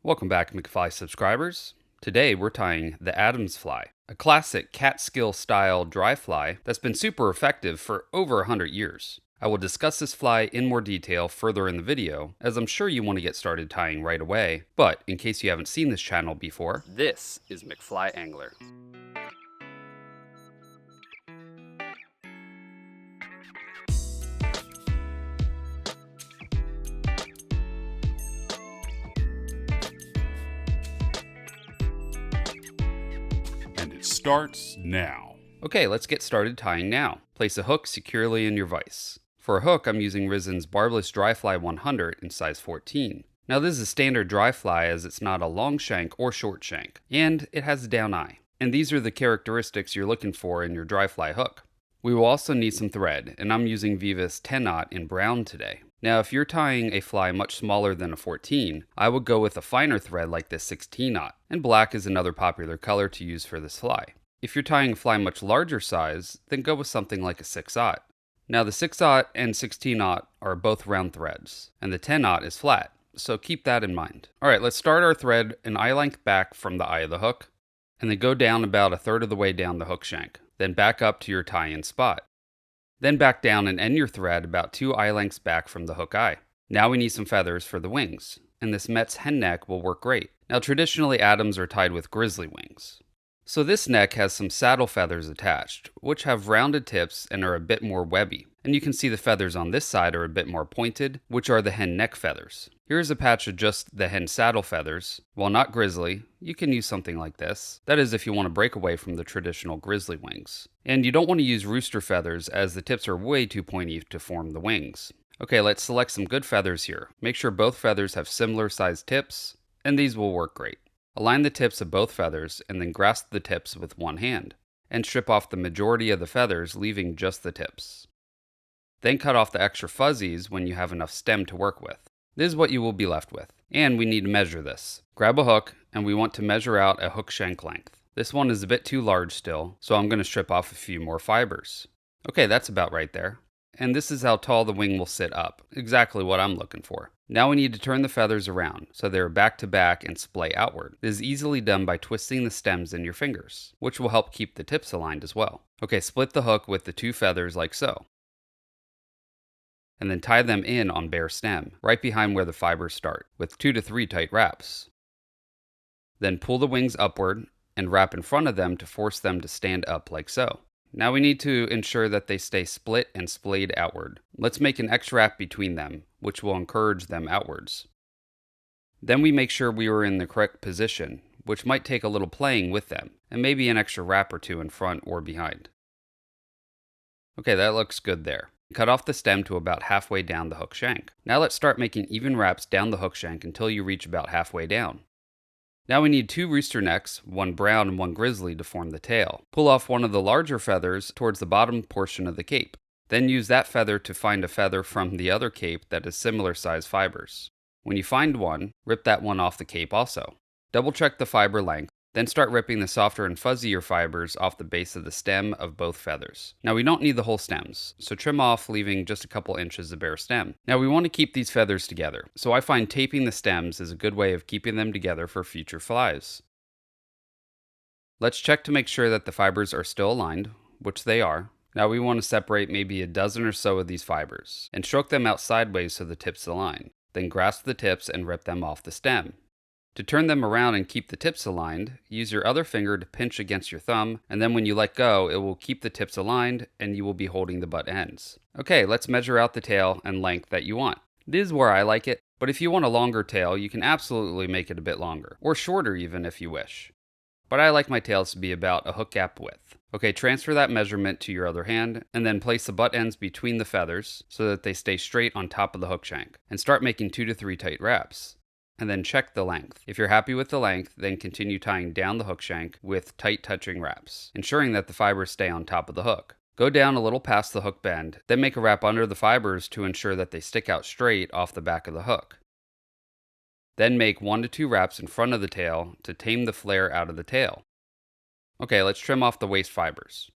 Welcome back, McFly subscribers. Today we're tying the Adams fly, a classic Catskill style dry fly that's been super effective for over 100 years. I will discuss this fly in more detail further in the video, as I'm sure you want to get started tying right away, but in case you haven't seen this channel before, this is McFly Angler. Starts now. Okay, let's get started tying now. Place a hook securely in your vise. For a hook, I'm using Risen's Barbless Dry Fly 100 in size 14. Now this is a standard dry fly as it's not a long shank or short shank, and it has a down eye. And these are the characteristics you're looking for in your dry fly hook. We will also need some thread, and I'm using Viva's 10-aught in brown today. Now if you're tying a fly much smaller than a 14, I would go with a finer thread like this 16-aught, and black is another popular color to use for this fly. If you're tying a fly much larger size, then go with something like a 6-aught. Now the 6-aught and 16-aught are both round threads, and the 10-aught is flat, so keep that in mind. Alright, let's start our thread an eye length back from the eye of the hook, and then go down about a third of the way down the hook shank, then back up to your tie-in spot. Then back down and end your thread about 2 eye lengths back from the hook eye. Now we need some feathers for the wings, and this Met's hen neck will work great. Now traditionally Adams are tied with grizzly wings. So this neck has some saddle feathers attached, which have rounded tips and are a bit more webby. And you can see the feathers on this side are a bit more pointed, which are the hen neck feathers. Here's a patch of just the hen saddle feathers. While not grizzly, you can use something like this. That is if you want to break away from the traditional grizzly wings. And you don't want to use rooster feathers as the tips are way too pointy to form the wings. Okay, let's select some good feathers here. Make sure both feathers have similar sized tips, and these will work great. Align the tips of both feathers and then grasp the tips with one hand, and strip off the majority of the feathers, leaving just the tips. Then cut off the extra fuzzies when you have enough stem to work with. This is what you will be left with, and we need to measure this. Grab a hook, and we want to measure out a hook shank length. This one is a bit too large still, so I'm going to strip off a few more fibers. Okay, that's about right there. And this is how tall the wing will sit up, exactly what I'm looking for. Now we need to turn the feathers around, so they're back to back and splay outward. This is easily done by twisting the stems in your fingers, which will help keep the tips aligned as well. Okay, split the hook with the 2 feathers like so. And then tie them in on bare stem, right behind where the fibers start, with 2 to 3 tight wraps. Then pull the wings upward and wrap in front of them to force them to stand up like so. Now we need to ensure that they stay split and splayed outward. Let's make an X wrap between them, which will encourage them outwards. Then we make sure we are in the correct position, which might take a little playing with them, and maybe an extra wrap or 2 in front or behind. Okay, that looks good there. Cut off the stem to about halfway down the hook shank. Now let's start making even wraps down the hook shank until you reach about halfway down. Now we need 2 rooster necks, 1 brown and 1 grizzly to form the tail. Pull off one of the larger feathers towards the bottom portion of the cape. Then use that feather to find a feather from the other cape that is similar size fibers. When you find one, rip that one off the cape also. Double check the fiber length, then start ripping the softer and fuzzier fibers off the base of the stem of both feathers. Now we don't need the whole stems, so trim off leaving just a couple inches of bare stem. Now we want to keep these feathers together, so I find taping the stems is a good way of keeping them together for future flies. Let's check to make sure that the fibers are still aligned, which they are. Now we want to separate maybe a dozen or so of these fibers, and stroke them out sideways so the tips align. Then grasp the tips and rip them off the stem. To turn them around and keep the tips aligned, use your other finger to pinch against your thumb, and then when you let go, it will keep the tips aligned and you will be holding the butt ends. Okay, let's measure out the tail and length that you want. This is where I like it, but if you want a longer tail, you can absolutely make it a bit longer, or shorter even if you wish. But I like my tails to be about a hook gap width. Okay, transfer that measurement to your other hand, and then place the butt ends between the feathers so that they stay straight on top of the hook shank, and start making 2 to 3 tight wraps. And then check the length. If you're happy with the length, then continue tying down the hook shank with tight touching wraps, ensuring that the fibers stay on top of the hook. Go down a little past the hook bend, then make a wrap under the fibers to ensure that they stick out straight off the back of the hook. Then make 1 to 2 wraps in front of the tail to tame the flare out of the tail. Okay, let's trim off the waste fibers.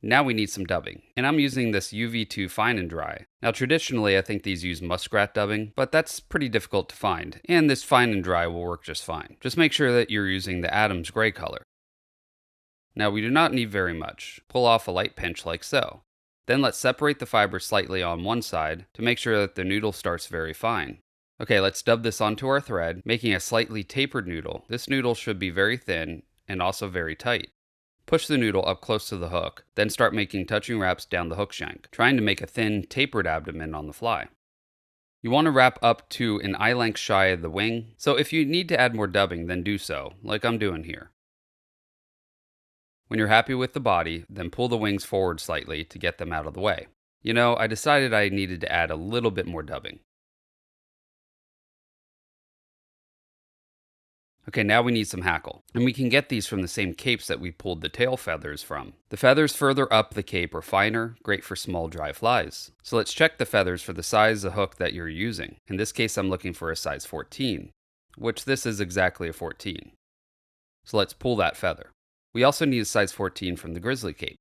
Now we need some dubbing, and I'm using this UV2 Fine and Dry. Now traditionally I think these use muskrat dubbing, but that's pretty difficult to find, and this Fine and Dry will work just fine. Just make sure that you're using the Adams gray color. Now we do not need very much. Pull off a light pinch like so. Then let's separate the fibers slightly on one side to make sure that the noodle starts very fine. Okay, let's dub this onto our thread, making a slightly tapered noodle. This noodle should be very thin and also very tight. Push the noodle up close to the hook, then start making touching wraps down the hook shank, trying to make a thin, tapered abdomen on the fly. You want to wrap up to an eye length shy of the wing, so if you need to add more dubbing, then do so, like I'm doing here. When you're happy with the body, then pull the wings forward slightly to get them out of the way. You know, I decided I needed to add a little bit more dubbing. Okay, now we need some hackle, and we can get these from the same capes that we pulled the tail feathers from. The feathers further up the cape are finer, great for small dry flies. So let's check the feathers for the size of hook that you're using. In this case, I'm looking for a size 14, which this is exactly a 14. So let's pull that feather. We also need a size 14 from the grizzly cape.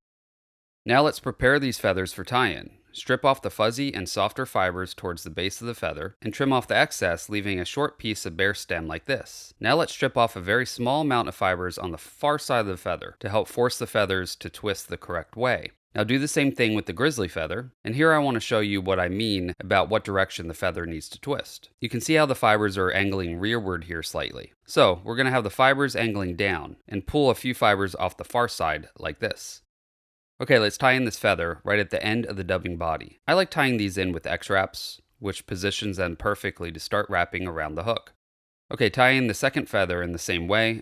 Now let's prepare these feathers for tie-in. Strip off the fuzzy and softer fibers towards the base of the feather, and trim off the excess, leaving a short piece of bare stem like this. Now let's strip off a very small amount of fibers on the far side of the feather to help force the feathers to twist the correct way. Now do the same thing with the grizzly feather, and here I want to show you what I mean about what direction the feather needs to twist. You can see how the fibers are angling rearward here slightly. So we're going to have the fibers angling down, and pull a few fibers off the far side like this. Okay, let's tie in this feather right at the end of the dubbing body. I like tying these in with X-wraps, which positions them perfectly to start wrapping around the hook. Okay, tie in the second feather in the same way,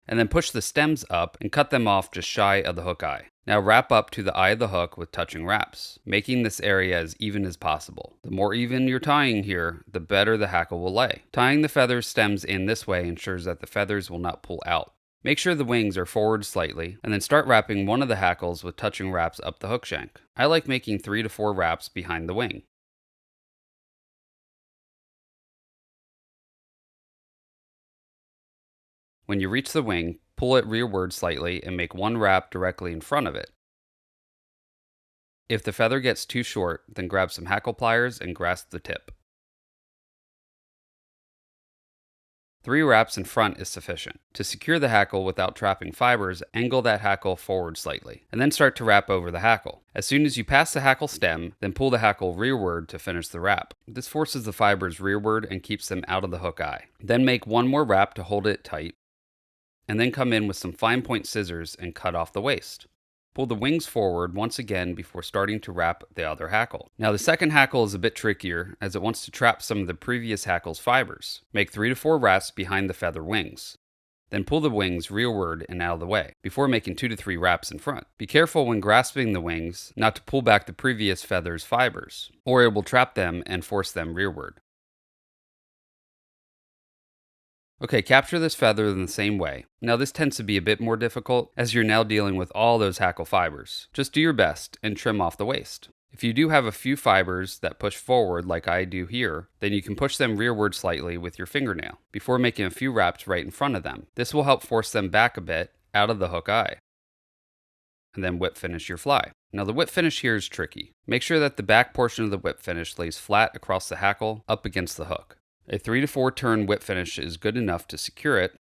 and then push the stems up and cut them off just shy of the hook eye. Now wrap up to the eye of the hook with touching wraps, making this area as even as possible. The more even you're tying here, the better the hackle will lay. Tying the feather stems in this way ensures that the feathers will not pull out. Make sure the wings are forward slightly, and then start wrapping one of the hackles with touching wraps up the hook shank. I like making 3 to 4 wraps behind the wing. When you reach the wing, pull it rearward slightly and make 1 wrap directly in front of it. If the feather gets too short, then grab some hackle pliers and grasp the tip. 3 wraps in front is sufficient. To secure the hackle without trapping fibers, angle that hackle forward slightly, and then start to wrap over the hackle. As soon as you pass the hackle stem, then pull the hackle rearward to finish the wrap. This forces the fibers rearward and keeps them out of the hook eye. Then make 1 more wrap to hold it tight, and then come in with some fine point scissors and cut off the waist. Pull the wings forward once again before starting to wrap the other hackle. Now the second hackle is a bit trickier as it wants to trap some of the previous hackle's fibers. Make 3 to 4 wraps behind the feather wings. Then pull the wings rearward and out of the way, before making 2 to 3 wraps in front. Be careful when grasping the wings not to pull back the previous feather's fibers, or it will trap them and force them rearward. Okay, capture this feather in the same way. Now this tends to be a bit more difficult as you're now dealing with all those hackle fibers. Just do your best and trim off the waist. If you do have a few fibers that push forward like I do here, then you can push them rearward slightly with your fingernail before making a few wraps right in front of them. This will help force them back a bit out of the hook eye. And then whip finish your fly. Now the whip finish here is tricky. Make sure that the back portion of the whip finish lays flat across the hackle up against the hook. A 3 to 4 turn whip finish is good enough to secure it,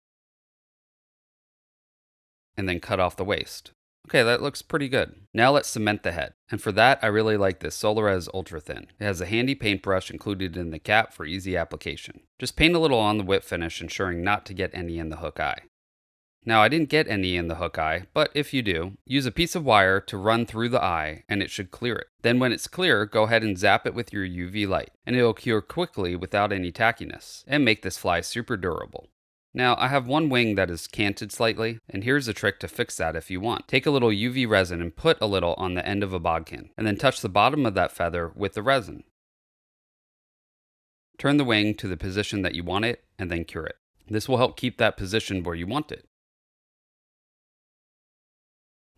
and then cut off the waist. Okay, that looks pretty good. Now let's cement the head. And for that, I really like this Solarez Ultra Thin. It has a handy paintbrush included in the cap for easy application. Just paint a little on the whip finish, ensuring not to get any in the hook eye. Now I didn't get any in the hook eye, but if you do, use a piece of wire to run through the eye and it should clear it. Then when it's clear, go ahead and zap it with your UV light, and it'll cure quickly without any tackiness, and make this fly super durable. Now I have one wing that is canted slightly, and here's a trick to fix that if you want. Take a little UV resin and put a little on the end of a bodkin, and then touch the bottom of that feather with the resin. Turn the wing to the position that you want it, and then cure it. This will help keep that position where you want it.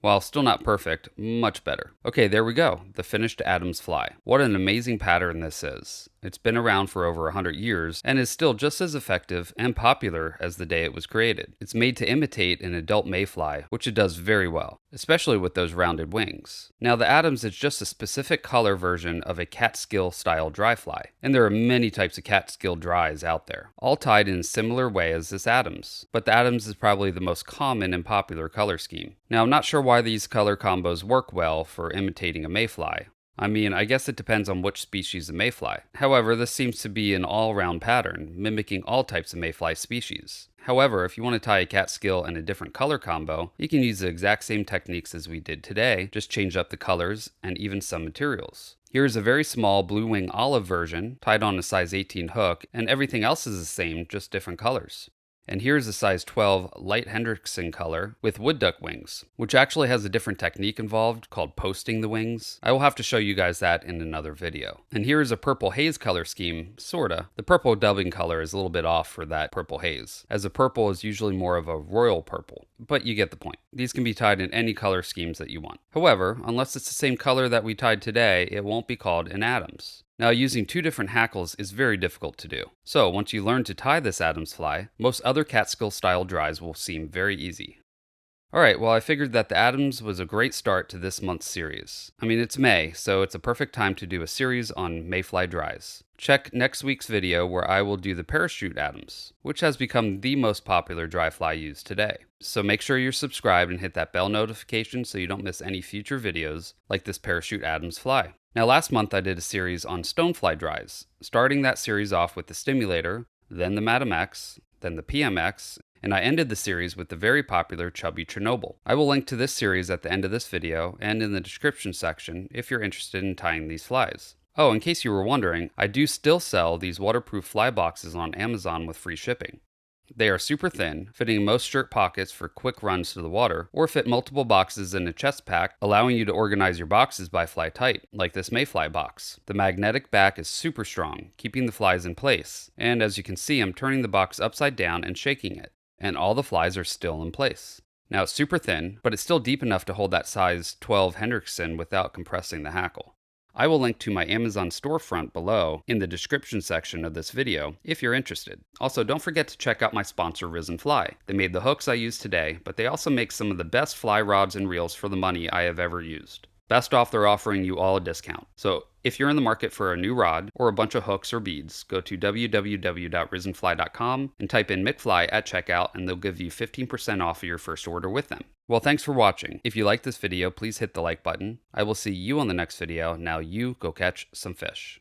While still not perfect, much better. Okay, there we go, the finished Adams fly. What an amazing pattern this is. It's been around for over 100 years and is still just as effective and popular as the day it was created. It's made to imitate an adult mayfly, which it does very well, especially with those rounded wings. Now the Adams is just a specific color version of a Catskill style dry fly, and there are many types of Catskill dries out there, all tied in a similar way as this Adams, but the Adams is probably the most common and popular color scheme. Now I'm not sure why these color combos work well for imitating a mayfly. I guess it depends on which species of mayfly. However, this seems to be an all-round pattern, mimicking all types of mayfly species. However, if you want to tie a Catskill and a different color combo, you can use the exact same techniques as we did today, just change up the colors and even some materials. Here is a very small blue wing olive version, tied on a size 18 hook, and everything else is the same, just different colors. And here's a size 12 light Hendrickson color with wood duck wings, which actually has a different technique involved called posting the wings. I will have to show you guys that in another video. And here is a purple haze color scheme, sorta. The purple dubbing color is a little bit off for that purple haze, as the purple is usually more of a royal purple, but you get the point. These can be tied in any color schemes that you want. However, unless it's the same color that we tied today, it won't be called an Adams. Now, using two different hackles is very difficult to do. So, once you learn to tie this Adams fly, most other Catskill style dries will seem very easy. Alright, well I figured that the Adams was a great start to this month's series. It's May, so it's a perfect time to do a series on mayfly dries. Check next week's video where I will do the parachute Adams, which has become the most popular dry fly used today. So make sure you're subscribed and hit that bell notification so you don't miss any future videos like this parachute Adams fly. Now last month I did a series on stonefly dries, starting that series off with the Stimulator, then the Madam X, then the PMX, and I ended the series with the very popular chubby Chernobyl. I will link to this series at the end of this video and in the description section if you're interested in tying these flies. Oh, in case you were wondering, I do still sell these waterproof fly boxes on Amazon with free shipping. They are super thin, fitting most shirt pockets for quick runs to the water, or fit multiple boxes in a chest pack, allowing you to organize your boxes by fly type, like this mayfly box. The magnetic back is super strong, keeping the flies in place, and as you can see, I'm turning the box upside down and shaking it, and all the flies are still in place. Now it's super thin, but it's still deep enough to hold that size 12 Hendrickson without compressing the hackle. I will link to my Amazon storefront below in the description section of this video if you're interested. Also, don't forget to check out my sponsor Risen Fly. They made the hooks I use today, but they also make some of the best fly rods and reels for the money I have ever used. Best off, they're offering you all a discount. So if you're in the market for a new rod or a bunch of hooks or beads, go to www.risenfly.com and type in McFly at checkout and they'll give you 15% off of your first order with them. Well, thanks for watching. If you like this video, please hit the like button. I will see you on the next video. Now you go catch some fish.